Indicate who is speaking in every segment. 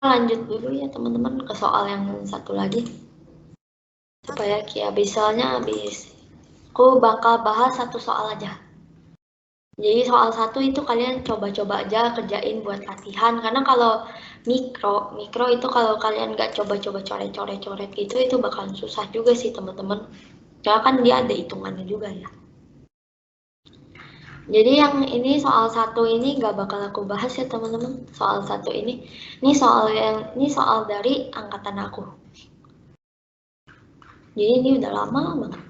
Speaker 1: lanjut dulu ya teman-teman ke soal yang satu lagi. Supaya misalnya habis. Aku bakal bahas satu soal aja. Jadi soal satu itu kalian coba-coba aja kerjain buat latihan. Karena kalau mikro itu kalau kalian nggak coba-coba coret-coret gitu, itu bakalan susah juga sih teman-teman. Karena kan dia ada hitungannya juga ya. Jadi yang ini soal satu ini nggak bakal aku bahas ya teman-teman. Soal satu ini soal dari angkatan aku. Jadi ini udah lama banget.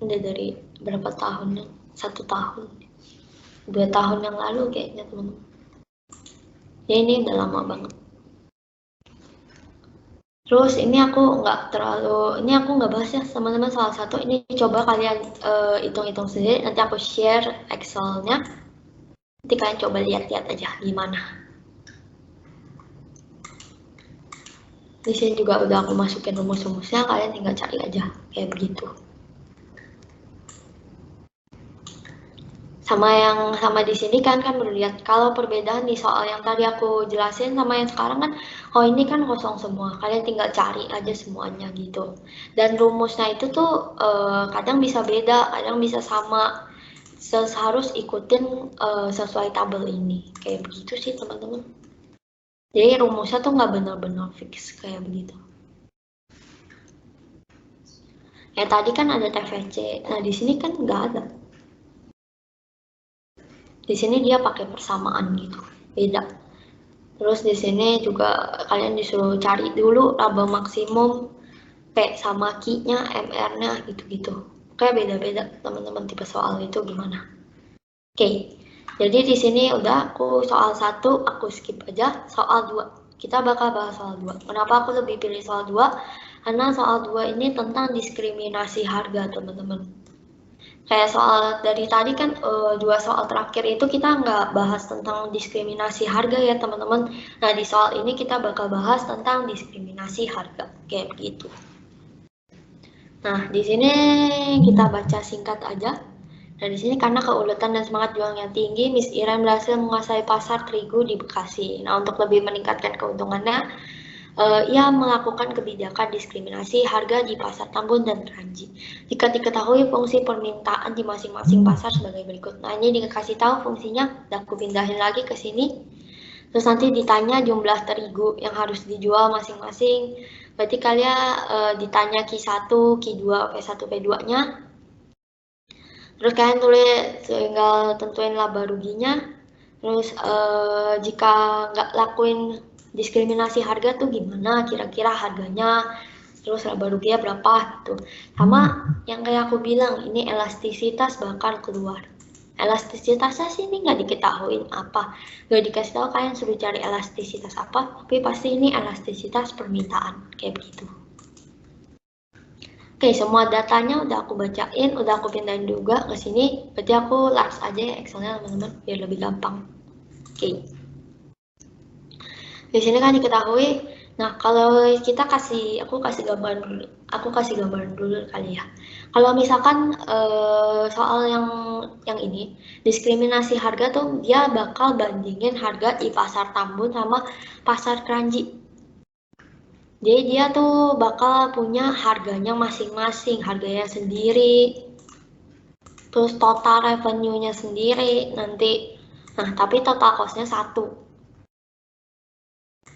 Speaker 1: Udah dari berapa tahun? 1 tahun, 2 tahun yang lalu kayaknya teman-teman. Ya ini udah lama banget. Terus ini aku nggak bahas ya teman-teman soal satu. Ini coba kalian hitung-hitung sendiri. Nanti aku share Excel-nya. Nanti kalian coba lihat-lihat aja gimana. Di sini juga udah aku masukin rumus-rumusnya. Kalian tinggal cari aja kayak begitu. Sama di sini kan baru lihat kalau perbedaan di soal yang tadi aku jelasin sama yang sekarang kan, oh ini kan kosong semua, kalian tinggal cari aja semuanya gitu. Dan rumusnya itu tuh kadang bisa beda, kadang bisa sama, harus ikutin sesuai tabel ini, kayak begitu sih teman-teman. Jadi rumusnya tuh nggak benar-benar fix kayak begitu. Ya tadi kan ada TVC, nah di sini kan nggak ada. Di sini dia pakai persamaan gitu, beda. Terus di sini juga kalian disuruh cari dulu laba maksimum P sama Q-nya, MR-nya gitu-gitu. Kayak beda-beda teman-teman tipe soal itu gimana. Oke. Jadi di sini udah aku soal 1 aku skip aja, soal 2. Kita bakal bahas soal 2. Kenapa aku lebih pilih soal 2? Karena soal 2 ini tentang diskriminasi harga, teman-teman. Kayak soal dari tadi kan 2 soal terakhir itu kita nggak bahas tentang diskriminasi harga ya teman-teman. Nah di soal ini kita bakal bahas tentang diskriminasi harga kayak begitu. Nah di sini kita baca singkat aja. Nah di sini karena keuletan dan semangat juang yang tinggi, Miss Iren berhasil menguasai pasar terigu di Bekasi. Nah untuk lebih meningkatkan keuntungannya, ia melakukan kebijakan diskriminasi harga di pasar Tambun dan Kranji. Jika diketahui fungsi permintaan di masing-masing pasar sebagai berikut. Nah ini dikasih tahu fungsinya, dan aku pindahin lagi ke sini. Terus nanti ditanya jumlah terigu yang harus dijual masing-masing. Berarti kalian ditanya Q1, Q2, P1, P2-nya. Terus kalian tinggal tentuin laba ruginya. Terus jika nggak lakuin diskriminasi harga tuh gimana kira-kira harganya, terus laba ruginya berapa gitu. Sama yang kayak aku bilang, ini elastisitas bakal keluar. Elastisitasnya sih ini nggak diketahuin apa, nggak dikasih tahu, kalian suruh cari elastisitas apa, tapi pasti ini elastisitas permintaan kayak begitu. Oke, semua datanya udah aku bacain, udah aku pindahin juga ke sini. Berarti aku large aja ya Excelnya teman-teman, biar lebih gampang. Oke. Di sini kan diketahui. Nah, kalau kita aku kasih gambaran dulu kali ya. Kalau misalkan soal yang ini, diskriminasi harga tuh dia bakal bandingin harga di pasar Tambun sama pasar Kranji. Jadi dia tuh bakal punya harganya masing-masing, harganya sendiri, terus total revenue-nya sendiri nanti. Nah, tapi total cost-nya satu.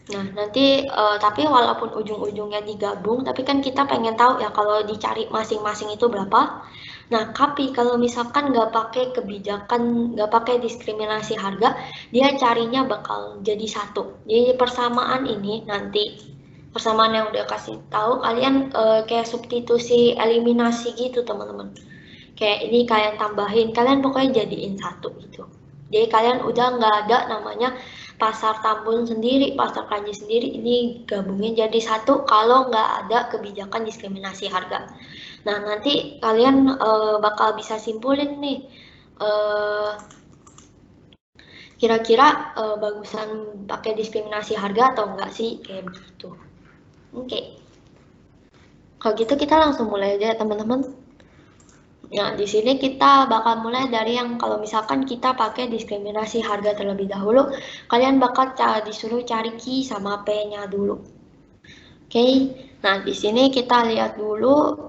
Speaker 1: Nah, nanti tapi walaupun ujung-ujungnya digabung, tapi kan kita pengen tahu ya kalau dicari masing-masing itu berapa. Nah, tapi kalau misalkan nggak pakai kebijakan, nggak pakai diskriminasi harga, dia carinya bakal jadi satu. Jadi persamaan ini nanti persamaan yang udah kasih tahu kalian kayak substitusi eliminasi gitu teman-teman. Kayak ini kalian tambahin, kalian pokoknya jadiin satu gitu. Jadi kalian udah nggak ada namanya pasar Tambun sendiri, pasar Kranji sendiri, ini gabungin jadi satu kalau nggak ada kebijakan diskriminasi harga. Nah nanti kalian bakal bisa simpulin nih, kira-kira bagusan pakai diskriminasi harga atau enggak sih, kayak begitu. Oke. Kalau gitu kita langsung mulai aja ya teman-teman. Nah, di sini kita bakal mulai dari yang kalau misalkan kita pakai diskriminasi harga terlebih dahulu, kalian bakal disuruh cari Ki sama P-nya dulu. Oke, nah di sini kita lihat dulu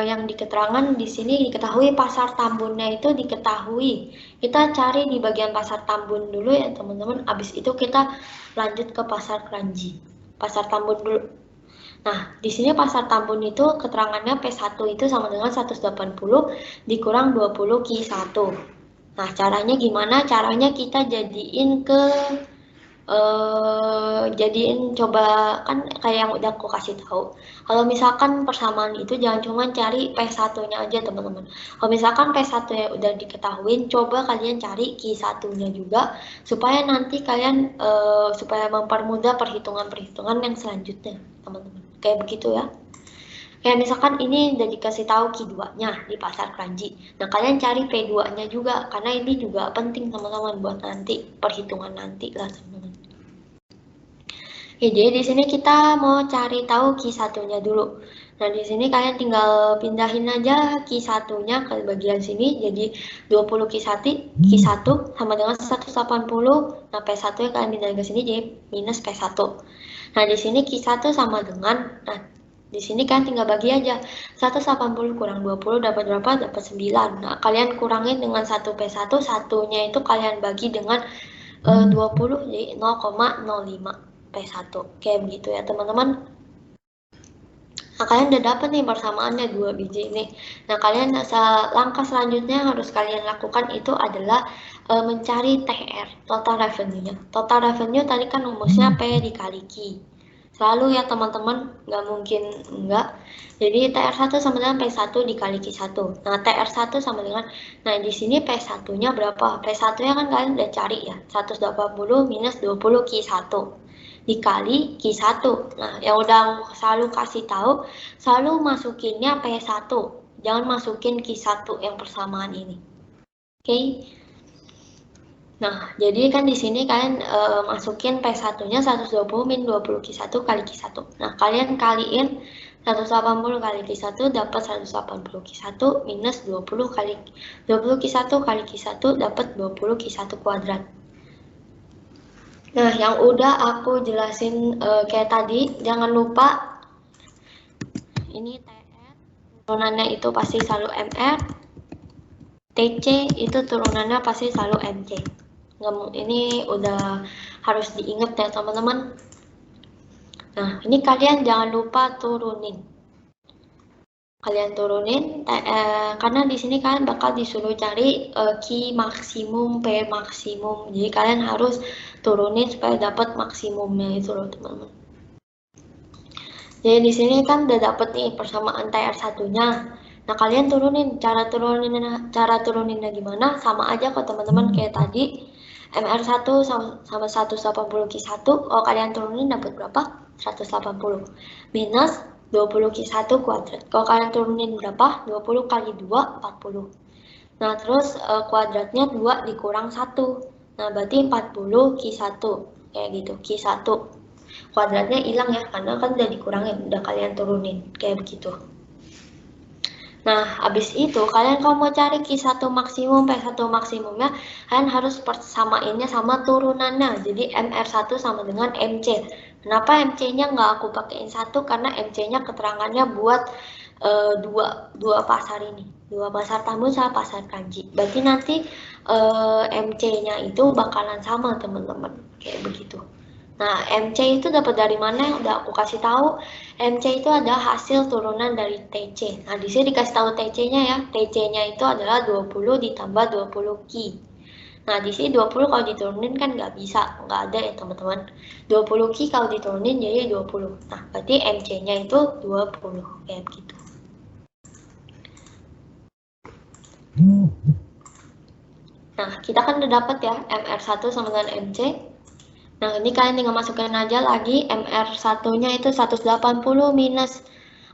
Speaker 1: yang di keterangan di sini diketahui pasar tambunnya itu diketahui. Kita cari di bagian pasar tambun dulu ya teman-teman. Abis itu kita lanjut ke pasar keranji. Pasar tambun dulu. Nah, di sini pasar tambun itu keterangannya P1 itu sama dengan 180 dikurang 20 Q1. Nah, caranya gimana? Caranya kita jadiin ke jadiin coba kan kayak yang udah aku kasih tahu. Kalau misalkan persamaan itu jangan cuma cari P1-nya aja teman-teman. Kalau misalkan P1-nya udah diketahui, coba kalian cari Q1-nya juga supaya nanti kalian supaya mempermudah perhitungan-perhitungan yang selanjutnya, teman-teman. Kayak begitu ya. Kayak misalkan ini udah dikasih tahu Q2-nya di pasar keranji. Nah, kalian cari P2-nya juga karena ini juga penting teman-teman buat nanti perhitungan nanti lah teman-teman. Oke, jadi di sini kita mau cari tahu Q1-nya dulu. Nah, di sini kalian tinggal pindahin aja Q1-nya ke bagian sini. Jadi 20 Q1 sama dengan 180. Nah, P1-nya kalian pindahin ke sini jadi minus P1. Nah, di sini Q1 sama dengan, nah, di sini kan tinggal bagi aja. 180 kurang 20 dapat berapa? Dapat 9. Nah, kalian kurangin dengan 1 P1, satunya itu kalian bagi dengan 20 jadi 0,05. P1 kayak begitu ya teman-teman. Nah, kalian udah dapat nih persamaannya 2 biji ini. Nah, kalian langkah selanjutnya yang harus kalian lakukan itu adalah mencari TR, total revenue-nya. Total revenue tadi kan rumusnya P dikali Q. Selalu ya teman-teman, nggak mungkin enggak. Jadi TR1 sama dengan P1 dikali Q1. Nah, TR1 sama dengan, nah di sini P1-nya berapa? P1-nya kan kalian udah cari ya, 180 minus 20 Q1 dikali Q1. Nah, yang udah selalu kasih tahu, selalu masukinnya P1. Jangan masukin Q1 yang persamaan ini. Oke. Nah, jadi kan di sini kalian masukin P1-nya 120 min 20 Q1 kali Q1. Nah, kalian kaliin 180 kali Q1 dapat 180 Q1 minus 20 kali 20 Q1 kali Q1 dapat 20 Q1 kuadrat. Nah, yang udah aku jelasin kayak tadi, jangan lupa ini TR, turunannya itu pasti selalu MR, TC itu turunannya pasti selalu MC. Ini udah harus diingat ya teman-teman. Nah, ini kalian jangan lupa turunin. Kalian turunin, karena di sini kalian bakal disuruh cari Q maksimum, P maksimum. Jadi kalian harus turunin supaya dapat maksimumnya itu loh teman-teman. Jadi di sini kan udah dapet nih persamaan TR1-nya. Nah, kalian turunin, cara turuninnya gimana? Sama aja kok teman-teman kayak tadi. MR1 sama 180 Q1, kalau kalian turunin dapat berapa? 180. Minus 20 Q1 kuadrat. Kalau kalian turunin berapa? 20 kali 2, 40. Nah, terus kuadratnya 2 dikurang 1. Nah, berarti 40 Q1. Kayak gitu, Q1. Kuadratnya hilang ya, karena kan udah dikurangin, udah kalian turunin, kayak begitu. Nah, habis itu kalian kalau mau cari Q1 maksimum, P1 maksimumnya, kalian harus persamainnya sama turunannya. Jadi MR1 sama dengan MC. Kenapa MC-nya nggak aku pakein 1? Karena MC-nya keterangannya buat dua pasar ini. Dua pasar tambun sama pasar kanji. Berarti nanti MC-nya itu bakalan sama teman-teman. Kayak begitu. Nah, MC itu dapat dari mana? Udah aku kasih tahu. MC itu adalah hasil turunan dari TC. Nah, di sini dikasih tahu TC-nya ya. TC-nya itu adalah 20 ditambah 20 Q. Nah, di sini 20 kalau diturunin kan nggak bisa. Nggak ada ya, teman-teman. 20 Q kalau diturunin jadi 20. Nah, berarti MC-nya itu 20. Kayak begitu. Nah, kita kan udah dapat ya MR1 sama dengan MC. Nah, ini kalian tinggal masukin aja lagi MR1-nya itu 180 minus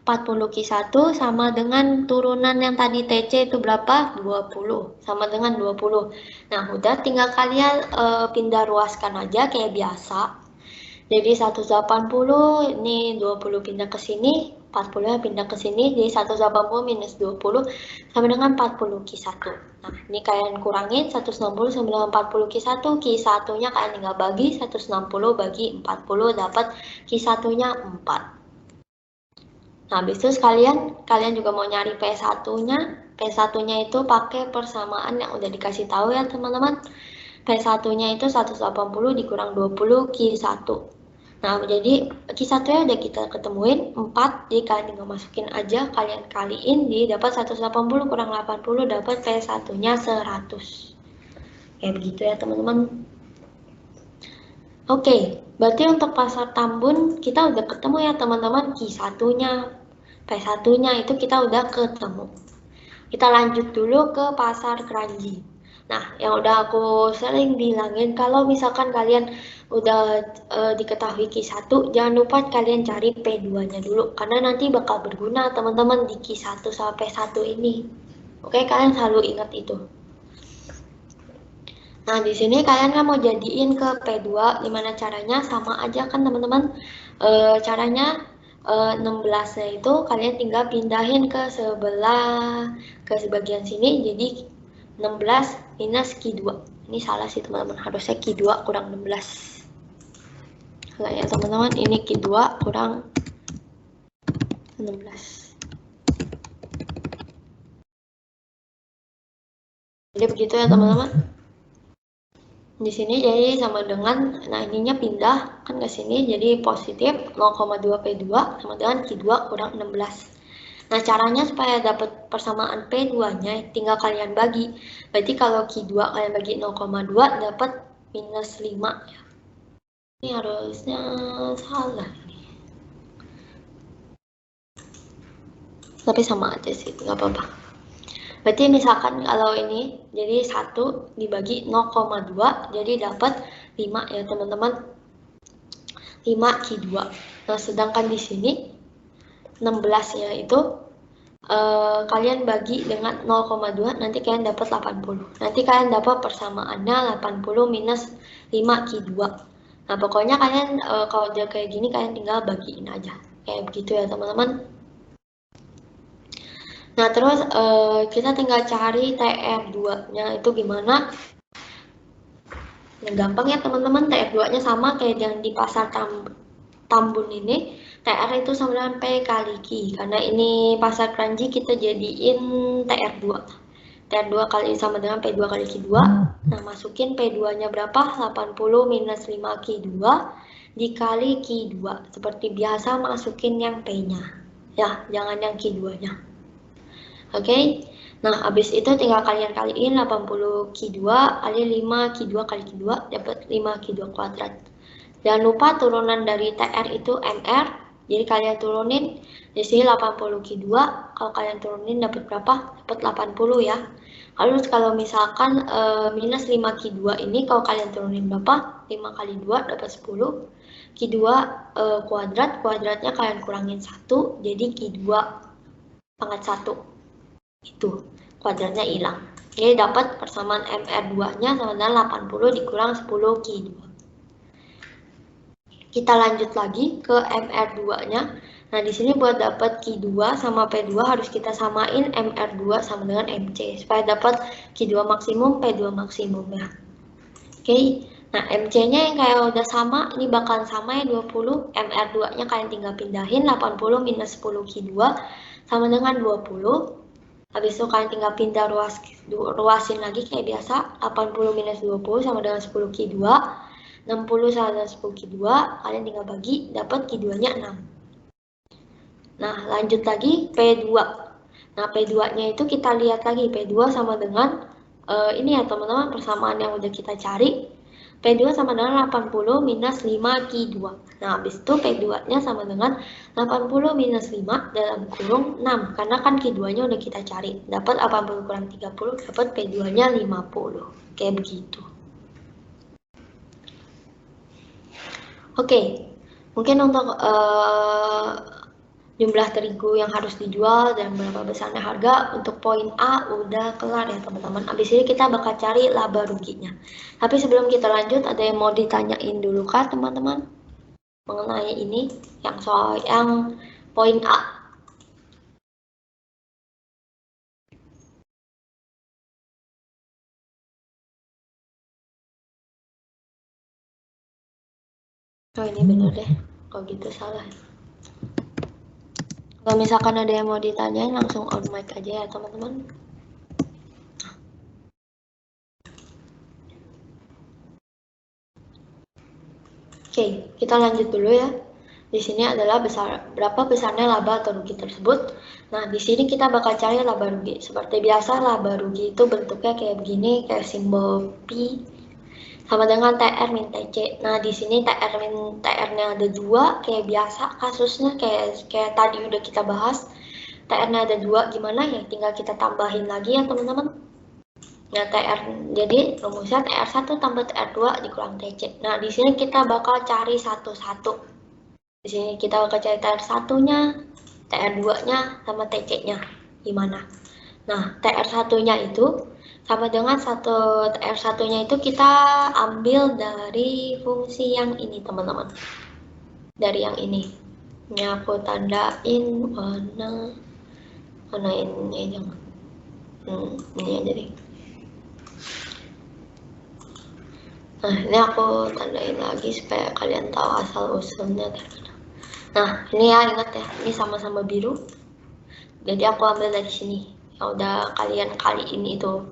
Speaker 1: 40 Q1 sama dengan turunan yang tadi TC itu berapa? 20. Sama dengan 20. Nah, udah tinggal kalian pindah ruaskan aja kayak biasa. Jadi 180 ini 20 pindah ke sini, 40 pindah ke sini, jadi 180 minus 20 sama dengan 40 Q1. Nah, ini kalian kurangin 160 sama dengan 40 Q1. Q1-nya kalian tinggal bagi 160 bagi 40, dapat Q1-nya 4. Nah, habis itu kalian juga mau nyari P1-nya. P1-nya itu pakai persamaan yang udah dikasih tahu ya, teman-teman. P1-nya itu 180 dikurang 20 Q1. Nah, jadi Q1-nya udah kita ketemuin 4, jadi kalian tinggal masukin aja, kalian kaliin, jadi dapat 180 kurang 80, dapat P1-nya 100. Kayak begitu ya, teman-teman. Oke, berarti untuk pasar Tambun kita udah ketemu ya, teman-teman. Q1-nya, P1-nya itu kita udah ketemu. Kita lanjut dulu ke pasar Kranji. Nah, yang udah aku sering bilangin, kalau misalkan kalian udah diketahui Q1, jangan lupa kalian cari P2-nya dulu, karena nanti bakal berguna teman-teman di Q1 sampai P1 ini. Oke, kalian selalu ingat itu. Nah, di sini kalian kan mau jadiin ke P2, gimana caranya? Sama aja kan teman-teman. Caranya 16-nya itu kalian tinggal pindahin ke sebagian sini, jadi 16 minus Q2. Ini salah sih teman-teman, harusnya Q2 kurang 16. Nah ya teman-teman, ini Q2 kurang 16. Jadi begitu ya teman-teman. Di sini jadi sama dengan, nah ininya pindah kan ke sini, jadi positif 0,2 P2 sama dengan Q2 kurang 16. Nah, caranya supaya dapat persamaan P2-nya tinggal kalian bagi. Berarti kalau Q2 kalian bagi 0,2 dapat minus 5 ya. Ini harusnya salah. Tapi sama aja sih, nggak apa-apa. Berarti misalkan kalau ini jadi 1 dibagi 0,2 jadi dapat 5 ya teman-teman. 5 Q2. Nah, sedangkan di sini 16-nya itu kalian bagi dengan 0,2, nanti kalian dapat 80. Nanti kalian dapat persamaannya 80 minus 5 Q2. Nah, pokoknya kalian kalau udah kayak gini kalian tinggal bagiin aja. Kayak begitu ya, teman-teman. Nah, terus kita tinggal cari TR2-nya itu gimana? Nah, gampang ya, teman-teman. TR2-nya sama kayak yang di pasar Tambun ini. TR itu sama dengan P kali Q, karena ini pasar Kranji kita jadiin TR2. TR2 kali sama dengan P2 kali Q2. Nah, masukin P2-nya berapa? 80 minus 5 Q2 dikali Q2. Seperti biasa masukin yang P-nya. Ya, jangan yang Q2-nya. Oke. Nah, habis itu tinggal kalian kaliin 80 Q2 kali 5 Q2 kali Q2 dapat 5 Q2 kuadrat. Jangan lupa turunan dari TR itu MR. Jadi kalian turunin di sini 80 Q2, kalau kalian turunin dapat berapa? Dapat 80 ya. Lalu kalau misalkan minus 5 Q2 ini kalau kalian turunin berapa? 5 kali 2 dapat 10. Q2 kuadrat, kuadratnya kalian kurangin 1, jadi Q2 pangkat 1. Itu kuadratnya hilang. Jadi dapat persamaan MR2-nya sama dengan 80 dikurang 10 Q2. Kita lanjut lagi ke MR2-nya. Nah, di sini buat dapat Q2 sama P2 harus kita samain MR2 sama dengan MC supaya dapat Q2 maksimum, P2 maksimum ya. Oke. Nah, MC-nya yang kayak udah sama, ini bakalan sama ya 20. MR2-nya kalian tinggal pindahin 80 minus 10 Q2 sama dengan 20. Habis itu kalian tinggal pindah ruasin lagi kayak biasa. 80 minus 20 sama dengan 10 Q2. 60 sama dengan 10 Q2, kalian tinggal bagi, dapat Q2-nya 6. Nah, lanjut lagi P2. Nah, P2-nya itu kita lihat lagi, P2 sama dengan, ini ya teman-teman, persamaan yang udah kita cari. P2 sama dengan 80 minus 5 Q2. Nah, habis itu P2-nya sama dengan 80 minus 5 dalam kurung 6. Karena kan Q2-nya udah kita cari. Dapat 80 kurang 30, dapat P2-nya 50. Kayak begitu. Oke, mungkin untuk jumlah terigu yang harus dijual dan berapa besarnya harga untuk poin A udah kelar ya teman-teman. Abis ini kita bakal cari laba ruginya. Tapi sebelum kita lanjut, ada yang mau ditanyain dulu kah teman-teman mengenai ini yang soal yang poin A? Oh ini bener deh, kalau gitu salah. Kalau misalkan ada yang mau ditanyain langsung on mic aja ya teman-teman. Oke, kita lanjut dulu ya. Di sini adalah berapa besarnya laba atau rugi tersebut. Nah, di sini kita bakal cari laba rugi. Seperti biasa, laba rugi itu bentuknya kayak begini, kayak simbol Pi sama dengan TR min TC. Nah, di sini TR min TR-nya ada dua, kayak biasa kasusnya kayak tadi udah kita bahas. TR-nya ada dua, gimana ya? Tinggal kita tambahin lagi ya teman-teman. Nah, jadi rumusnya TR1 tambah TR2 dikurang TC. Nah, di sini kita bakal cari satu-satu. Di sini kita bakal cari TR1-nya, TR2-nya, sama TC-nya. Gimana? Nah, TR1-nya itu sama dengan TR1-nya itu kita ambil dari fungsi yang ini, teman-teman. Dari yang ini. Ini aku tandain warna ini jangan. Ini aja deh. Nah, ini aku tandain lagi supaya kalian tahu asal usulnya. Nah, ini ya, ingat ya, ini sama-sama biru. Jadi aku ambil dari sini. Yang udah kalian kaliin itu.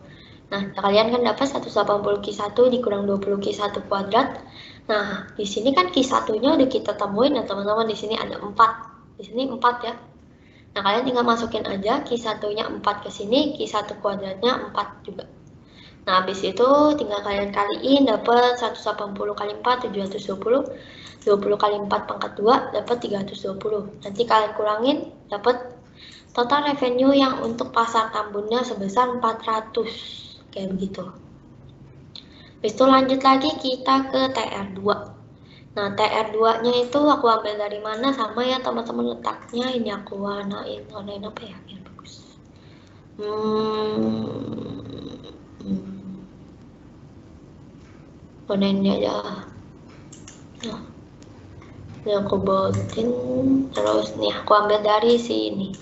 Speaker 1: Nah, kalian kan dapat 180 Q1 dikurang 20 Q1 kuadrat. Nah, di sini kan Q1-nya udah kita temuin ya, teman-teman. Di sini ada 4. Di sini 4 ya. Nah, kalian tinggal masukin aja Q1-nya 4 ke sini, Q1 kuadratnya 4 juga. Nah, habis itu tinggal kalian kaliin, dapat 180 kali 4, 720. 20 kali 4 pangkat 2, dapat 320. Nanti kalian kurangin, dapat total revenue yang untuk pasar Tambunnya sebesar 400. Kayak begitu. Habis itu lanjut lagi kita ke TR2. Nah, TR2-nya itu aku ambil dari mana sama ya teman-teman letaknya. Ini aku warnain apa ya biar bagus. Warnainnya aja. Nah, ini aku boldin. Terus nih aku ambil dari sini.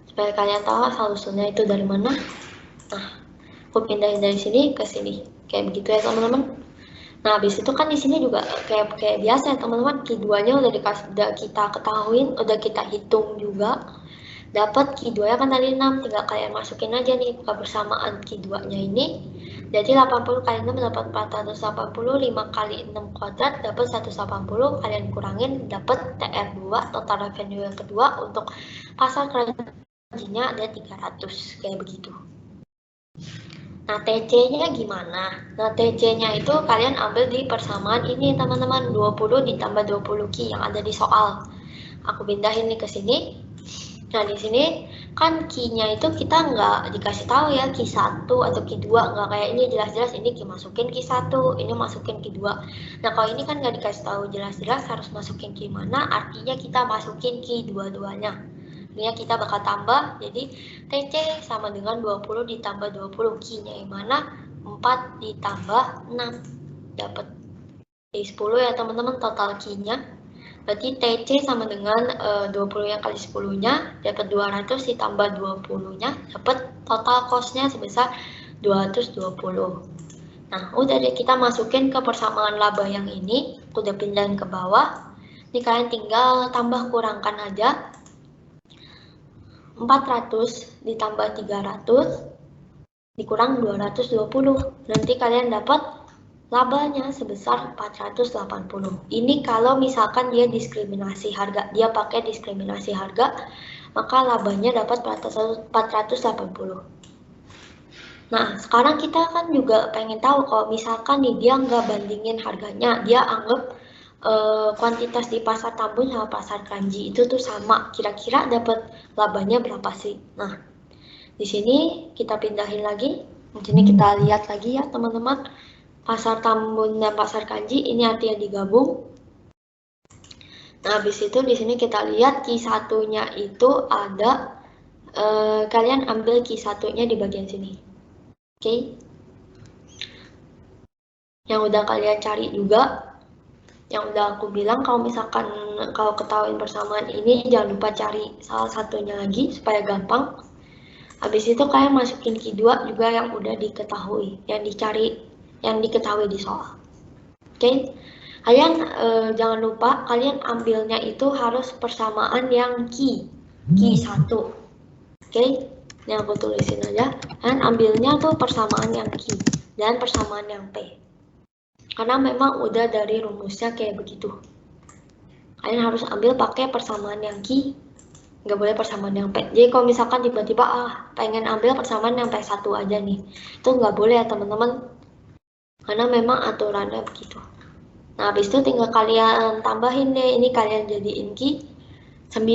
Speaker 1: Supaya kalian tahu asal usulnya itu dari mana. Nah, aku pindahin dari sini ke sini. Kayak begitu ya teman-teman. Nah, habis itu kan di sini juga kayak biasa ya teman-teman, Q2-nya udah kita ketahuin, udah kita hitung juga. Dapat Q2-nya kan tadi 6, tinggal kalian masukin aja nih kebersamaan Q2-nya ini. Jadi 80 kali 6 dapat 480, 5 kali 6 kuadrat dapat 180, kalian kurangin dapat TR2, total revenue yang kedua untuk pasar kerajinan ada 300, kayak begitu. Nah, TC-nya gimana? Nah, TC-nya itu kalian ambil di persamaan ini, teman-teman. 20 ditambah 20 Q yang ada di soal. Aku pindahin nih ke sini. Nah, di sini kan Q-nya itu kita nggak dikasih tahu ya, Q1 atau Q2. Nggak kayak ini jelas-jelas ini masukin Q1, ini masukin Q2. Nah, kalau ini kan nggak dikasih tahu jelas-jelas harus masukin Q mana, artinya kita masukin Q dua-duanya. Artinya kita bakal tambah, jadi TC sama dengan 20 ditambah 20, Q-nya yang mana? 4 ditambah 6, dapat 10 ya teman-teman total Q-nya. Berarti TC sama dengan 20 yang kali 10-nya, dapat 200 ditambah 20-nya, dapat total cost-nya sebesar 220. Nah, udah deh kita masukin ke persamaan laba yang ini, udah pindahin ke bawah. Ini kalian tinggal tambah kurangkan aja. 400 ditambah 300 dikurang 220. Nanti kalian dapat labanya sebesar 480. Ini kalau misalkan dia diskriminasi harga, dia pakai diskriminasi harga, maka labanya dapat 480. Nah, sekarang kita kan juga pengen tahu kalau misalkan nih dia nggak bandingin harganya, dia anggap kuantitas di pasar Tambun sama pasar Kranji itu tuh sama, kira-kira dapat labanya berapa sih? Nah, di sini kita pindahin lagi, di sini kita lihat lagi ya teman-teman, pasar Tambun dan pasar Kranji ini artinya digabung. Nah, habis itu di sini kita lihat Q1-nya itu ada, kalian ambil Q1-nya di bagian sini. Oke. Yang udah kalian cari juga, yang udah aku bilang kalau misalkan kalau ketahuin persamaan ini jangan lupa cari salah satunya lagi supaya gampang. Habis itu kalian masukin Q2 juga yang udah diketahui, yang diketahui di soal. Oke. Kalian jangan lupa kalian ambilnya itu harus persamaan yang Ki 1. Oke, ini aku tulisin aja. Kalian ambilnya tuh persamaan yang Ki dan persamaan yang P. Karena memang udah dari rumusnya kayak begitu. Kalian harus ambil pakai persamaan yang Ki, nggak boleh persamaan yang P. Jadi kalau misalkan tiba-tiba pengen ambil persamaan yang P1 aja nih, itu nggak boleh ya teman-teman. Karena memang aturannya begitu. Nah, habis itu tinggal kalian tambahin deh, ini kalian jadiin Ki. 9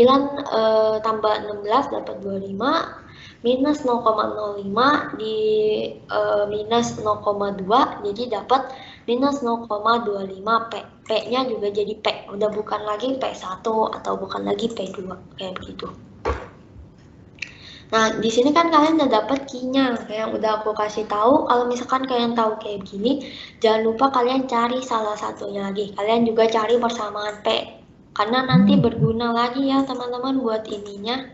Speaker 1: tambah 16 dapat 25, minus 0,05 di minus 0,2, jadi dapat minus 0,25 P. P-nya juga jadi P, udah bukan lagi P1 atau bukan lagi P2, kayak begitu. Nah, di sini kan kalian udah dapat Q-nya, yang udah aku kasih tahu. Kalau misalkan kalian tahu kayak begini, jangan lupa kalian cari salah satunya lagi. Kalian juga cari persamaan P, karena nanti berguna lagi ya teman-teman buat ininya.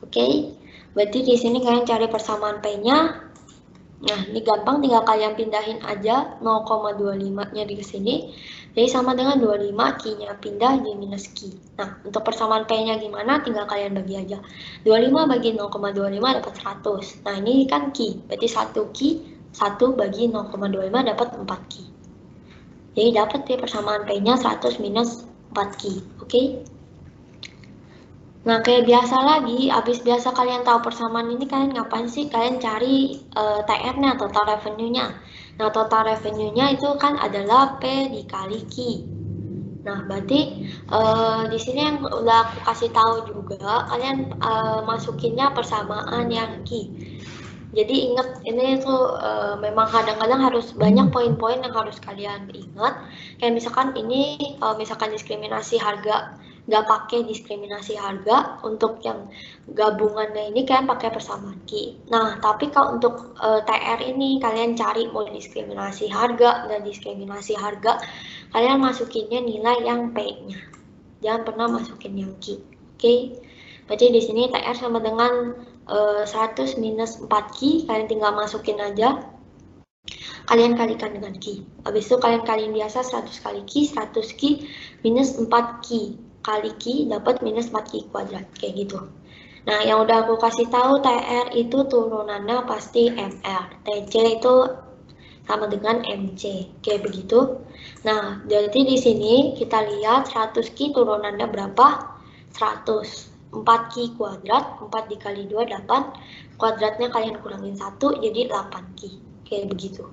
Speaker 1: Oke, berarti di sini kalian cari persamaan P-nya. Nah, ini gampang, tinggal kalian pindahin aja 0,25-nya di sini. Jadi sama dengan 25, Q-nya pindah di minus Q. Nah, untuk persamaan P-nya gimana? Tinggal kalian bagi aja. 25 bagi 0,25 dapat 100. Nah, ini kan Q. Berarti 1 Q, 1 bagi 0,25 dapat 4 Q. Jadi dapat ya persamaan P-nya 100 minus 4 Q. Oke? Nah, kayak biasa lagi, abis biasa kalian tahu persamaan ini, kalian ngapain sih? Kalian cari TR-nya, total revenue-nya. Nah, total revenue-nya itu kan adalah P dikali Q. Nah, berarti di sini yang udah aku kasih tahu juga, kalian masukinnya persamaan yang Q. Jadi ingat, ini tuh memang kadang-kadang harus banyak poin-poin yang harus kalian ingat. Kayak misalkan ini, misalkan diskriminasi harga, nggak pakai diskriminasi harga, untuk yang gabungannya ini kalian pakai persamaan Q. Nah, tapi kalau untuk TR ini kalian cari mau diskriminasi harga, nggak diskriminasi harga, kalian masukinnya nilai yang P-nya. Jangan pernah masukin yang Q. Oke? Berarti di sini TR sama dengan 100 minus 4Q, kalian tinggal masukin aja. Kalian kalikan dengan Q. Habis itu kalian kaliin biasa 100 kali Q, 100 Q minus 4Q kali Q dapat minus 4Q kuadrat, kayak gitu. Nah, yang udah aku kasih tahu, TR itu turunannya pasti MR, TC itu sama dengan MC, kayak begitu. Nah, jadi di sini kita lihat 100Q turunannya berapa? 100. 4Q kuadrat, 4 dikali 2 8, kuadratnya kalian kurangin 1, jadi 8Q, kayak begitu.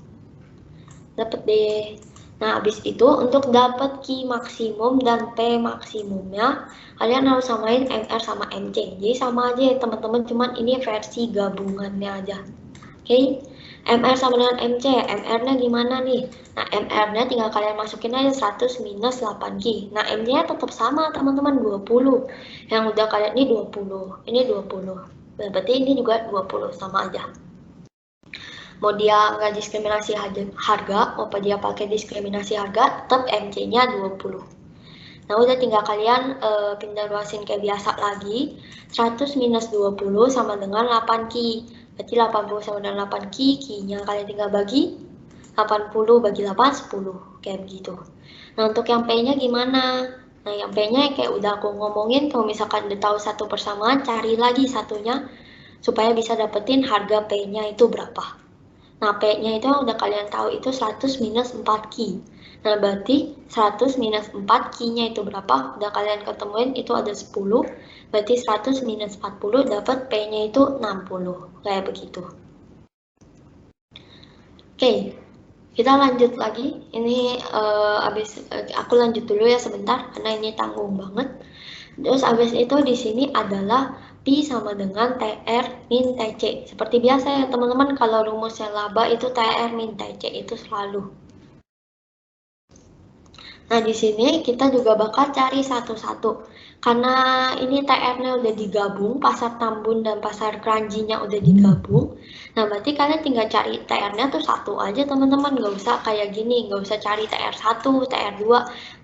Speaker 1: Dapat deh. Nah, habis itu untuk dapat Q maksimum dan P maksimumnya, kalian harus samain MR sama MC. Jadi sama aja ya teman-teman, cuman ini versi gabungannya aja. Oke, MR sama dengan MC, MR-nya gimana nih? Nah, MR-nya tinggal kalian masukin aja 100 minus 8Q. Nah, MC-nya tetap sama teman-teman, 20. Yang udah kalian ini 20, ini 20. Berarti ini juga 20, sama aja. Mau dia nggak diskriminasi harga, mau dia pakai diskriminasi harga, tetap MC-nya 20. Nah, udah tinggal kalian pindah ruasin kayak biasa lagi. 100 minus 20 sama dengan 8Q. Berarti 80 sama dengan 8Q, Q-nya kalian tinggal bagi. 80 bagi 8, 10. Kayak begitu. Nah, untuk yang P-nya gimana? Nah, yang P-nya kayak udah aku ngomongin, kalau misalkan udah tahu satu persamaan, cari lagi satunya, supaya bisa dapetin harga P-nya itu berapa. Nah, P-nya itu yang udah kalian tahu itu 100 minus 4Q. Nah, berarti 100 minus 4, Q-nya itu berapa? Udah kalian ketemuin, itu ada 10. Berarti 100 minus 40 dapat P-nya itu 60. Kayak begitu. Oke, kita lanjut lagi. Ini aku lanjut dulu ya sebentar, karena ini tanggung banget. Terus abis itu di sini adalah Pi sama dengan TR min TC. Seperti biasa ya teman-teman, kalau rumusnya laba itu TR min TC itu selalu. Nah, di sini kita juga bakal cari satu-satu. Karena ini TR-nya udah digabung, pasar Tambun dan pasar Keranjinya udah digabung. Nah, berarti kalian tinggal cari TR-nya tuh satu aja teman-teman, nggak usah kayak gini, nggak usah cari TR1, TR2,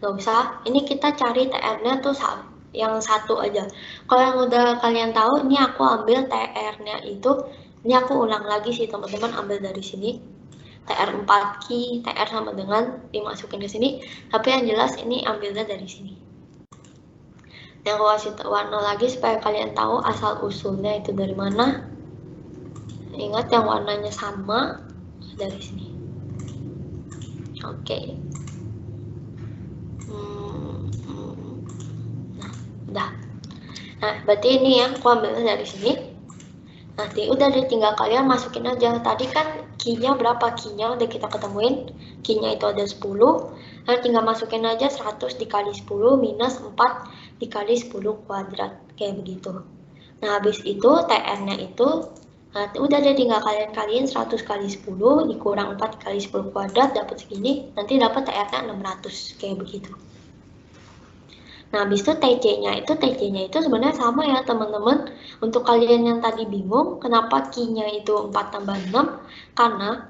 Speaker 1: nggak usah. Ini kita cari TR-nya tuh yang satu aja. Kalau yang udah kalian tahu, ini aku ambil TR-nya itu, ini aku ulang lagi sih teman-teman, ambil dari sini. TR 4 Ki, TR sama dengan dimasukin ke sini, tapi yang jelas ini ambilnya dari sini. Yang aku kasih warna lagi supaya kalian tahu asal usulnya itu dari mana. Ingat yang warnanya sama dari sini. Oke. Nah, udah. Nah, berarti ini ya, aku ambilnya dari sini. Nanti udah deh, tinggal kalian masukin aja. Tadi kan key-nya berapa? Key-nya udah kita ketemuin. Key-nya itu ada 10. Nah, tinggal masukin aja 100 dikali 10 minus 4 dikali 10 kuadrat. Kayak begitu. Nah, habis itu TR-nya itu, nah, udah deh tinggal kalian kaliin 100 kali 10 dikurang 4 kali 10 kuadrat dapat segini. Nanti dapat TR-nya 600. Kayak begitu. Nah, habis itu TC-nya itu sebenarnya sama ya teman-teman. Untuk kalian yang tadi bingung, kenapa Q-nya itu 4 tambah 6? Karena,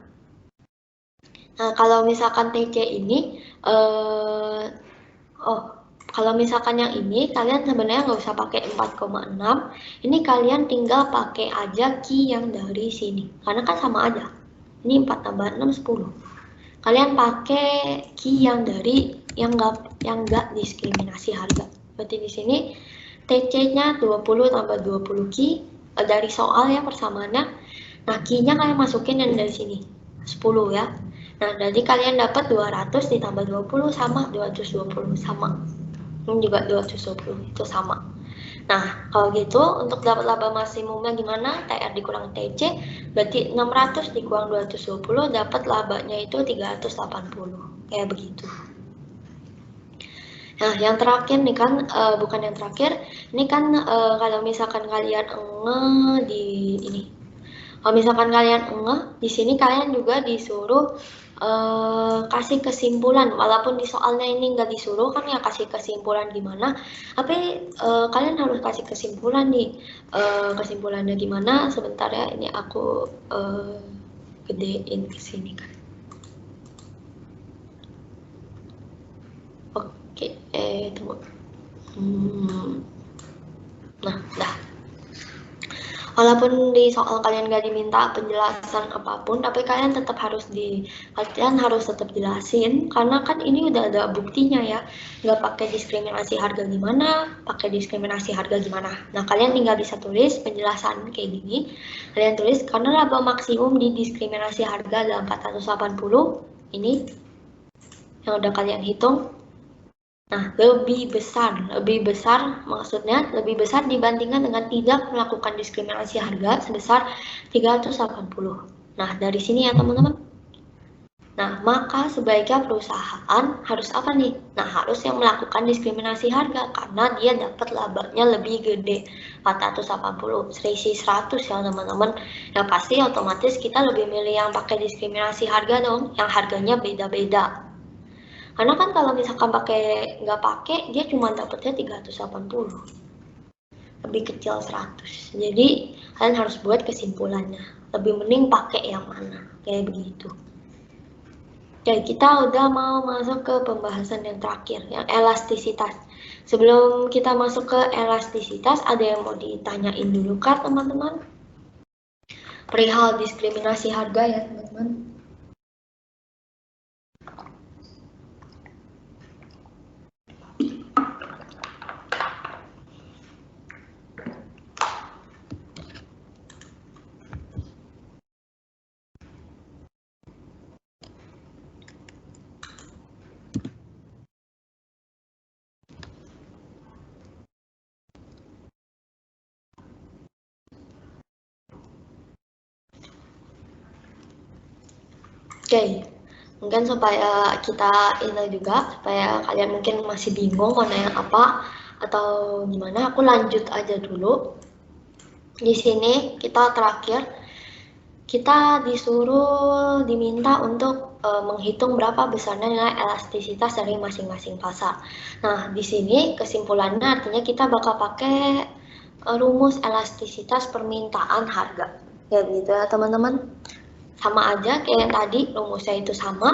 Speaker 1: nah, kalau misalkan TC ini, kalau misalkan yang ini, kalian sebenarnya nggak usah pakai 4,6. Ini kalian tinggal pakai aja Q yang dari sini. Karena kan sama aja. Ini 4 tambah 6, 10. Kalian pakai Q yang dari yang nggak diskriminasi harga. Berarti di sini TC-nya 20 tambah 20 Q dari soal ya persamaannya. Nah, Q-nya kalian masukin yang dari sini 10 ya. Nah, jadi kalian dapat 200 ditambah 20 sama 220 sama. Ini juga 220 itu sama. Nah, kalau gitu untuk dapat laba maksimumnya gimana? TR dikurang TC, berarti 600 dikurang 220 dapat labanya itu 380. Kayak begitu. Nah, yang terakhir nih kan, bukan yang terakhir, ini kan kalau misalkan kalian di ini. Kalau misalkan kalian di sini kalian juga disuruh kasih kesimpulan, walaupun di soalnya ini nggak disuruh kan ya kasih kesimpulan gimana, tapi kalian harus kasih kesimpulan nih. Kesimpulannya gimana? Sebentar ya, ini aku gedein ke sini kan. Oke, tunggu. Nah, dah. Walaupun di soal kalian gak diminta penjelasan apapun, tapi kalian harus tetap jelasin, karena kan ini udah ada buktinya ya. Nggak pakai diskriminasi harga gimana, pakai diskriminasi harga gimana. Nah, kalian tinggal bisa tulis penjelasan kayak gini. Kalian tulis, karena laba maksimum di diskriminasi harga adalah 480, ini yang udah kalian hitung. Nah, lebih besar maksudnya lebih besar dibandingkan dengan tidak melakukan diskriminasi harga sebesar 380. Nah, dari sini ya teman-teman. Nah, maka sebaiknya perusahaan harus apa nih? Nah, harus yang melakukan diskriminasi harga karena dia dapat labanya lebih gede, 480, selisih 100 ya teman-teman. Yang pasti otomatis kita lebih milih yang pakai diskriminasi harga dong, yang harganya beda-beda. Karena kan kalau misalkan nggak pakai, dia cuma dapatnya 380. Lebih kecil 100. Jadi, kalian harus buat kesimpulannya. Lebih mending pakai yang mana. Kayak begitu. Oke, kita udah mau masuk ke pembahasan yang terakhir, yang elastisitas. Sebelum kita masuk ke elastisitas, ada yang mau ditanyain dulu kah, teman-teman? Perihal diskriminasi harga ya, teman-teman. Oke, mungkin supaya kita ini juga, supaya kalian mungkin masih bingung mau nanya apa atau gimana, aku lanjut aja dulu. Di sini kita terakhir, kita diminta untuk menghitung berapa besarnya nilai elastisitas dari masing-masing pasar. Nah, di sini kesimpulannya artinya kita bakal pakai rumus elastisitas permintaan harga. Ya gitu ya teman-teman. Sama aja kayak yang tadi, rumusnya itu sama.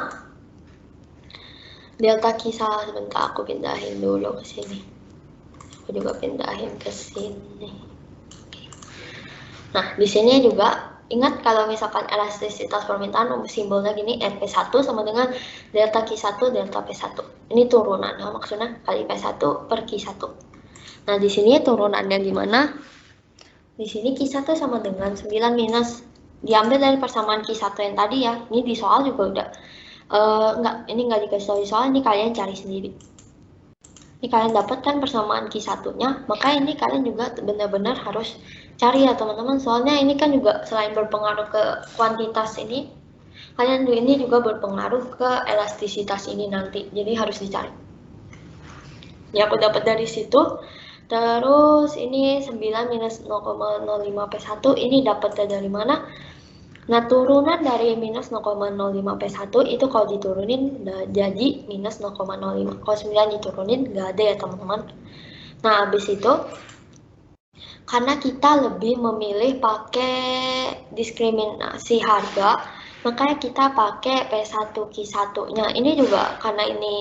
Speaker 1: Delta kisah, sebentar aku pindahin dulu ke sini. Aku juga pindahin ke sini. Nah, di sini juga Ingat kalau misalkan elastisitas permintaan simbolnya gini, RP1 sama dengan delta Q1 delta P1. Ini turunannya, maksudnya kali P1 per Q1. Nah, di sini turunannya gimana? Di sini Q1 sama dengan 9 minus, diambil dari persamaan Q1 yang tadi ya. Ini di soal juga udah ini nggak dikasih tahu di soal, ini kalian cari sendiri. Ini kalian dapatkan persamaan Q1-nya, maka ini kalian juga benar-benar harus cari ya teman-teman. Soalnya ini kan juga selain berpengaruh ke kuantitas ini, kalian ini juga berpengaruh ke elastisitas ini nanti. Jadi harus dicari. Ya, aku dapat dari situ. Terus ini 9 minus 0,05 P1 ini dapatnya dari mana? Nah, turunan dari minus 0,05 P1 itu kalau diturunin jadi minus 0,05. Kalau 9 diturunin nggak ada ya teman-teman. Nah, habis itu karena kita lebih memilih pakai diskriminasi harga, makanya kita pakai P1 Q1-nya. Ini juga karena ini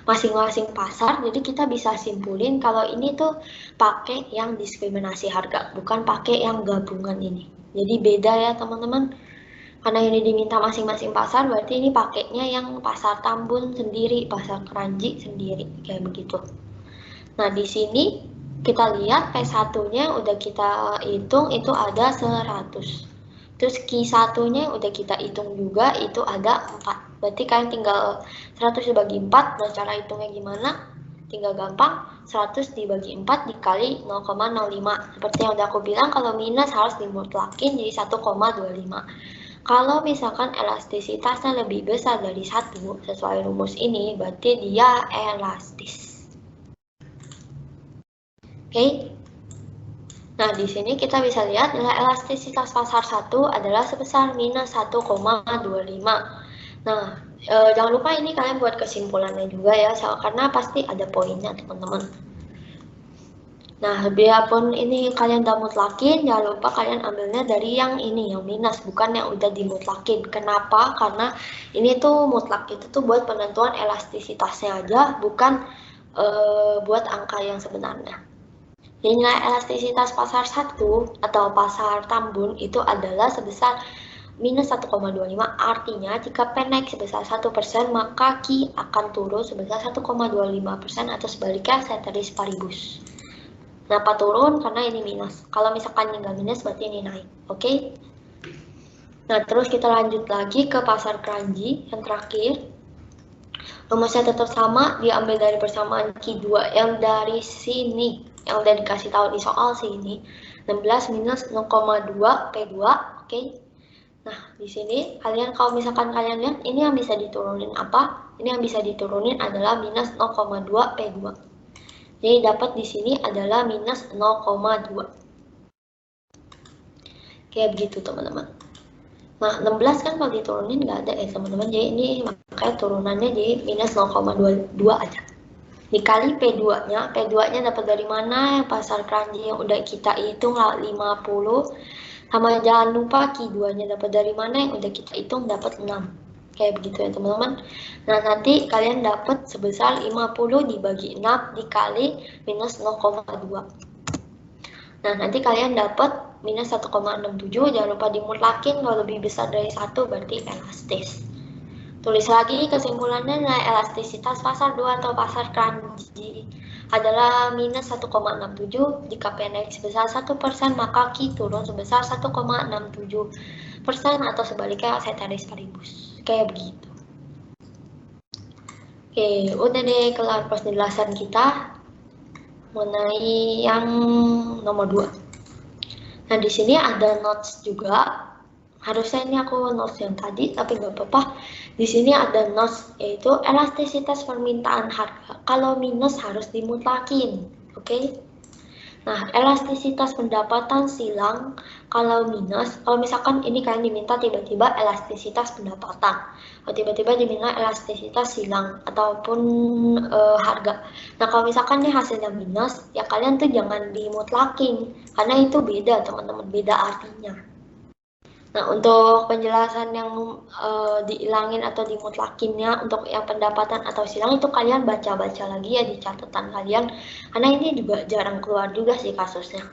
Speaker 1: masing-masing pasar, jadi kita bisa simpulin kalau ini tuh pakai yang diskriminasi harga, bukan pakai yang gabungan ini. Jadi beda ya teman-teman. Karena ini diminta masing-masing pasar, berarti ini pakainya yang pasar Tambun sendiri, pasar Keranji sendiri, kayak begitu. Nah, di sini kita lihat P1-nya udah kita hitung itu ada 100. Terus Q1-nya udah kita hitung juga itu ada 4. Berarti kalian tinggal 100 dibagi 4, dan cara hitungnya gimana? Tinggal gampang, 100 dibagi 4 dikali 0,05. Seperti yang udah aku bilang, kalau minus harus dimutlakin jadi 1,25. Kalau misalkan elastisitasnya lebih besar dari 1 sesuai rumus ini, berarti dia elastis. Oke. Nah, di sini kita bisa lihat nilai elastisitas pasar 1 adalah sebesar minus 1,25. Nah, jangan lupa ini kalian buat kesimpulannya juga ya, karena pasti ada poinnya teman-teman. Nah, biarpun ini kalian udah mutlakin, jangan lupa kalian ambilnya dari yang ini, yang minus, bukan yang udah dimutlakin. Kenapa? Karena ini tuh mutlak itu tuh buat penentuan elastisitasnya aja, bukan buat angka yang sebenarnya. Nilai elastisitas pasar 1 atau pasar Tambun itu adalah sebesar minus 1,25. Artinya jika P naik sebesar 1%, maka Q akan turun sebesar 1,25% atau sebaliknya ceteris paribus. Kenapa turun? Karena ini minus. Kalau misalkan ini nggak minus, berarti ini naik. Oke? Nah, terus kita lanjut lagi ke pasar Keranji yang terakhir. Rumusnya tetap sama, diambil dari persamaan Q2 yang dari sini, yang udah dikasih tahu di soal sini, 16 minus 0,2 P2, oke. Nah, di sini kalian kalau misalkan kalian lihat ini yang bisa diturunin apa? Ini yang bisa diturunin adalah minus 0,2 P2. Jadi dapat di sini adalah minus 0,2. Kayak begitu teman-teman. Nah, 16 kan kalau diturunin nggak ada ya teman-teman. Jadi ini makanya turunannya jadi minus 0,22 aja. Dikali P2-nya. P2-nya dapat dari mana? Pasar Keranji yang udah kita hitung 50. Sama jangan lupa Q2-nya dapat dari mana yang udah kita hitung dapat 6. Kayak begitu ya teman-teman. Nah, nanti kalian dapat sebesar 50 dibagi 6 dikali minus 0,2. Nah, nanti kalian dapat minus 1,67, jangan lupa dimutlakin, kalau lebih besar dari 1 berarti elastis. Tulis lagi kesimpulannya, nilai elastisitas pasar 2 atau pasar Keranji adalah minus 1,67, jika P naik sebesar 1%, maka Q turun sebesar 1,67% atau sebaliknya ceteris paribus. Kayak begitu. Oke, udah deh kelar penjelasan kita mengenai yang nomor 2. Nah, di sini ada notes juga. Harusnya ini aku notes yang tadi, tapi nggak apa-apa. Di sini ada notes, yaitu elastisitas permintaan harga. Kalau minus harus dimutlakin, oke? Nah, elastisitas pendapatan silang kalau minus, kalau misalkan ini kalian diminta tiba-tiba elastisitas pendapatan, atau tiba-tiba diminta elastisitas silang ataupun harga. Nah, kalau misalkan ini hasilnya minus, ya kalian tuh jangan dimutlakin, karena itu beda teman-teman, beda artinya. Nah, untuk penjelasan yang dihilangin atau dimutlakinnya untuk yang pendapatan atau silang itu kalian baca-baca lagi ya di catatan kalian, karena ini juga jarang keluar juga sih kasusnya.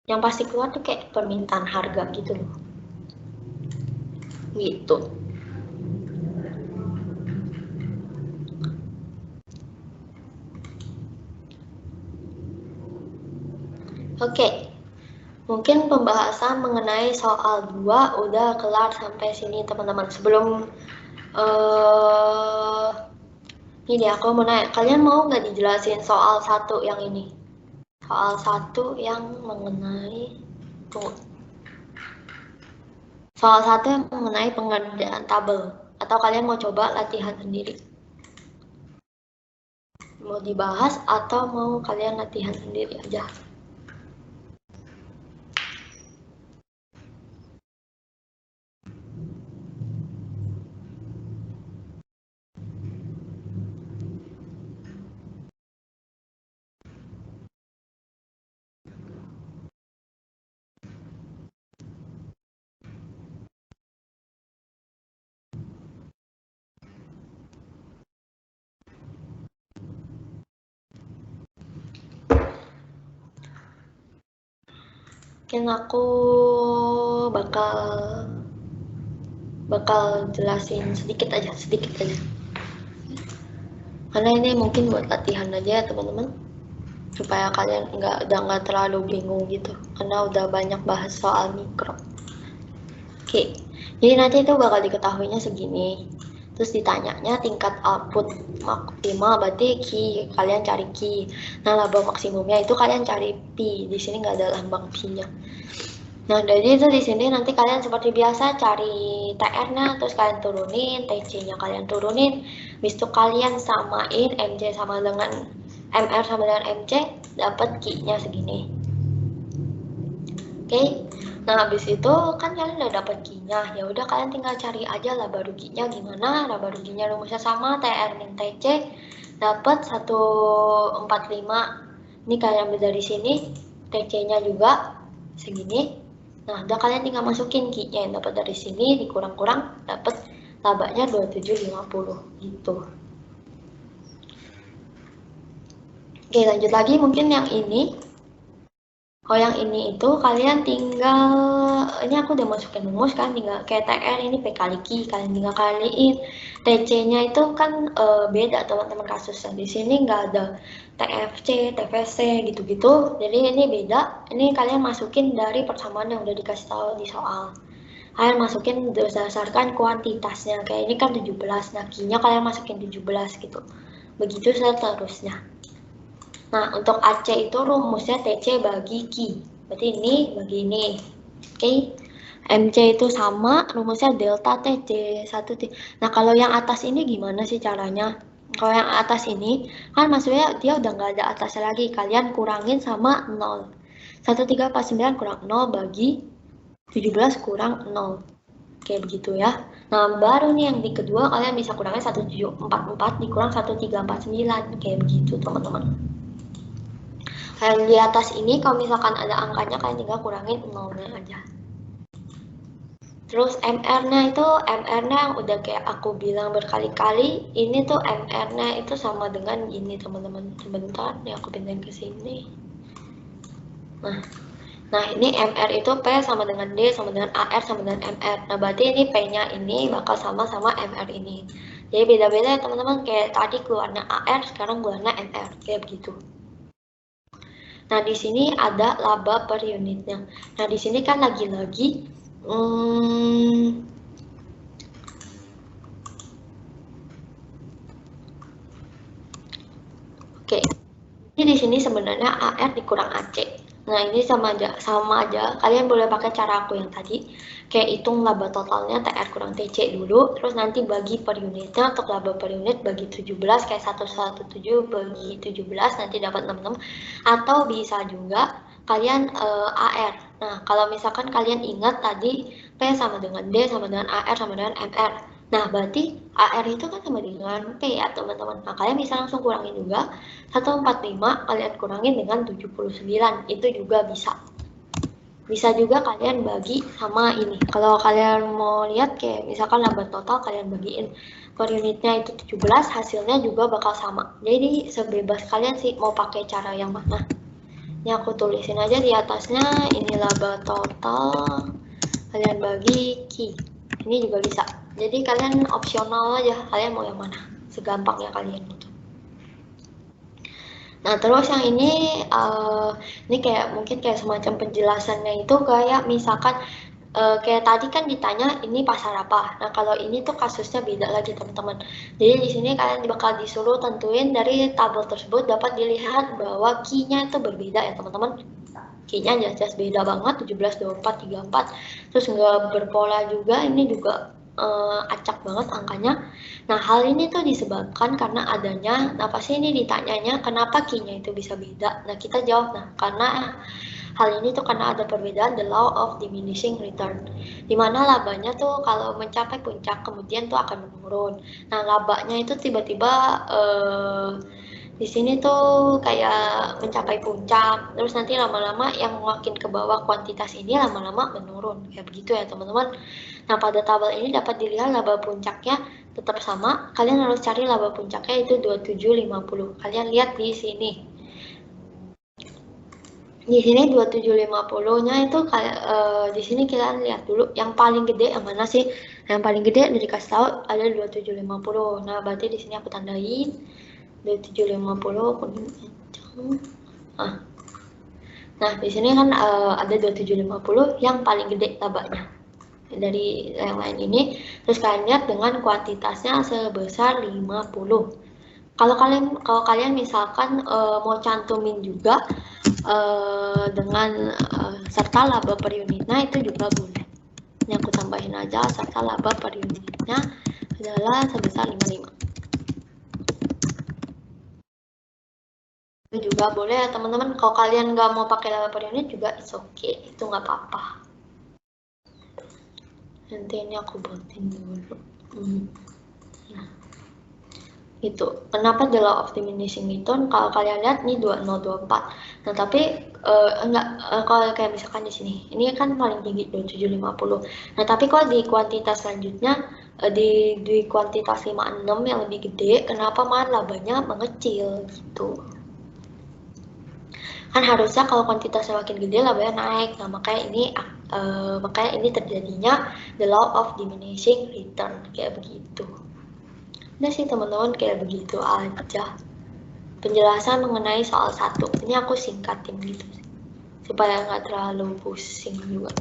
Speaker 1: Yang pasti keluar tuh kayak permintaan harga gitu loh. gitu. Oke, mungkin pembahasan mengenai soal 2 udah kelar sampai sini teman-teman. Sebelum ini aku mau nanya, kalian mau nggak dijelasin soal 1 yang ini? Soal 1 yang mengenai soal 1 yang mengenai pengerjaan tabel, atau kalian mau coba latihan sendiri? Mau dibahas atau mau kalian latihan sendiri aja? Mungkin aku bakal jelasin sedikit aja. Karena ini mungkin buat latihan aja ya teman-teman, supaya kalian nggak terlalu bingung gitu, karena udah banyak bahas soal mikro. Oke, jadi nanti itu bakal diketahuinya segini. Terus ditanyanya tingkat output maksimal, berarti key, kalian cari key. Nah, laba maksimumnya itu kalian cari pi. Di sini nggak ada lambang pi-nya. Nah, dari itu di sini nanti kalian seperti biasa cari TR-nya, terus kalian turunin, TC-nya kalian turunin, habis itu kalian samain MC sama dengan MR sama dengan MC, dapat Q-nya segini. Oke. Nah, habis itu kan kalian udah dapat Q-nya, ya udah kalian tinggal cari aja laba ruginya gimana. Laba ruginya rumusnya sama, TR min TC dapat 145. Ini kalian ambil dari sini, TC-nya juga segini. Nah, udah kalian tinggal masukin Q-nya yang dapat dari sini, dikurang-kurang, dapat labanya 2750 gitu. Oke, lanjut lagi mungkin yang ini. Kalau yang ini itu kalian tinggal, ini aku udah masukin rumus kan, tinggal kayak TR ini P kali Q, kalian tinggal kaliin. TC-nya itu kan beda teman-teman kasusnya. Di sini nggak ada TFC, TVC gitu-gitu. Jadi ini beda. Ini kalian masukin dari persamaan yang udah dikasih tahu di soal. Kalian masukin berdasarkan kuantitasnya. Kayak ini kan 17, nah Q-nya kalian masukin 17 gitu. Begitu seterusnya. Nah, untuk AC itu rumusnya TC bagi Q. Berarti ini bagi ini. Oke. MC itu sama, rumusnya delta TC 1. Nah, kalau yang atas ini gimana sih caranya? Kalau yang atas ini, kan maksudnya dia udah nggak ada atasnya lagi. Kalian kurangin sama 0. 1349 kurang 0 bagi 17 kurang 0. Kayak begitu ya. Nah, baru nih yang di kedua, kalian bisa kurangin 1744 dikurang 1349. Kayak begitu, teman-teman. Kalian di atas ini kalau misalkan ada angkanya kalian tinggal kurangin 0-nya aja. Terus MR-nya itu, MR-nya yang udah kayak aku bilang berkali-kali, ini tuh MR-nya itu sama dengan gini teman-teman. Sebentar, nih aku pindahin ke sini. Nah ini MR itu P sama dengan D sama dengan AR sama dengan MR. Nah berarti ini P-nya ini bakal sama-sama MR ini. Jadi beda-beda ya teman-teman, kayak tadi keluarnya AR, sekarang keluarnya MR, kayak begitu. Nah, di sini ada laba per unitnya. Nah, di sini kan lagi-lagi oke. Ini di sini sebenarnya AR dikurang AC. Nah, ini sama aja. Kalian boleh pakai cara aku yang tadi. Kayak hitung laba totalnya TR kurang TC dulu, terus nanti bagi per unitnya. Untuk laba per unit bagi 17, kayak 117 bagi 17 nanti dapat 66. Atau bisa juga kalian AR. Nah, kalau misalkan kalian ingat tadi P sama dengan D sama dengan AR sama dengan MR. Nah, berarti AR itu kan sama dengan P ya, teman-teman. Nah, kalian bisa langsung kurangin juga. 145 kalian kurangin dengan 79. Itu juga bisa. Bisa juga kalian bagi sama ini. Kalau kalian mau lihat kayak misalkan laba total kalian bagiin per unitnya itu 17, hasilnya juga bakal sama. Jadi sebebas kalian sih mau pakai cara yang mana. Ini aku tulisin aja di atasnya, ini laba total, kalian bagi Q. ini juga bisa. Jadi kalian opsional aja, kalian mau yang mana, segampang ya kalian gitu. Nah terus yang ini kayak mungkin kayak semacam penjelasannya itu kayak misalkan kayak tadi kan ditanya ini pasar apa. Nah kalau ini tuh kasusnya beda lagi teman-teman. Jadi di sini kalian bakal disuruh tentuin dari tabel tersebut dapat dilihat bahwa key-nya itu berbeda ya teman-teman. Key-nya jelas-jelas beda banget, 17, 24, 34. Terus nggak berpola juga, ini juga acak banget angkanya. Nah hal ini tuh disebabkan karena adanya, nah pasti ini ditanyanya kenapa key-nya itu bisa beda. Nah kita jawab, nah karena hal ini tuh karena ada perbedaan the law of diminishing return, dimana labanya tuh kalau mencapai puncak kemudian tuh akan menurun. Nah labanya itu tiba-tiba di sini tuh kayak mencapai puncak, terus nanti lama-lama yang makin ke bawah kuantitas ini lama-lama menurun, kayak begitu ya teman-teman. Nah pada tabel ini dapat dilihat laba puncaknya tetap sama, kalian harus cari laba puncaknya itu 2750. Kalian lihat di sini. Di sini 2750-nya itu kayak di sini kalian lihat dulu yang paling gede yang mana sih? Yang paling gede udah dikasih tahu ada 2750. Nah, berarti di sini aku tandain 2750 kuning hijau. Nah, di sini kan ada 2750 yang paling gede labanya dari yang lain ini. Terus kalian lihat dengan kuantitasnya sebesar 50. Kalau kalian misalkan mau cantumin juga dengan serta laba per unitnya itu juga boleh. Ini aku tambahin aja serta laba per unitnya adalah sebesar 55. Itu juga boleh ya teman-teman. Kalau kalian nggak mau pakai laba per unit juga it's okay, itu nggak apa-apa. Nanti ini aku buatin dulu. Nah. Gitu. Kenapa the law of diminishing return? Kalau kalian lihat ini 2024. Nah, tapi kalau kayak misalkan di sini, ini kan paling tinggi 2750. Nah, tapi kalau di kuantitas selanjutnya di kuantitas 56 yang lebih gede, kenapa malah labanya mengecil gitu? Kan harusnya kalau kuantitasnya makin gede labanya naik. Nah, makanya ini terjadinya the law of diminishing return kayak begitu. Udah sih teman-teman, kayak begitu aja penjelasan mengenai soal 1. Ini aku singkatin gitu supaya nggak terlalu pusing juga.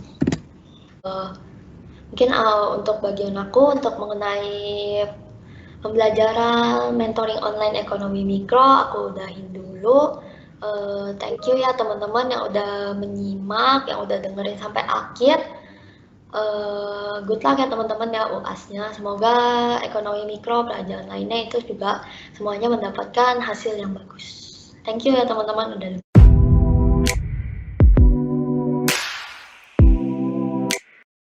Speaker 1: Mungkin untuk bagian aku untuk mengenai pembelajaran mentoring online ekonomi mikro aku udahin dulu. Thank you ya teman-teman yang udah menyimak, yang udah dengerin sampai akhir. Good luck ya teman-teman ya UAS-nya. Semoga ekonomi mikro, pelajaran lainnya itu juga semuanya mendapatkan hasil yang bagus. Thank you ya teman-teman udah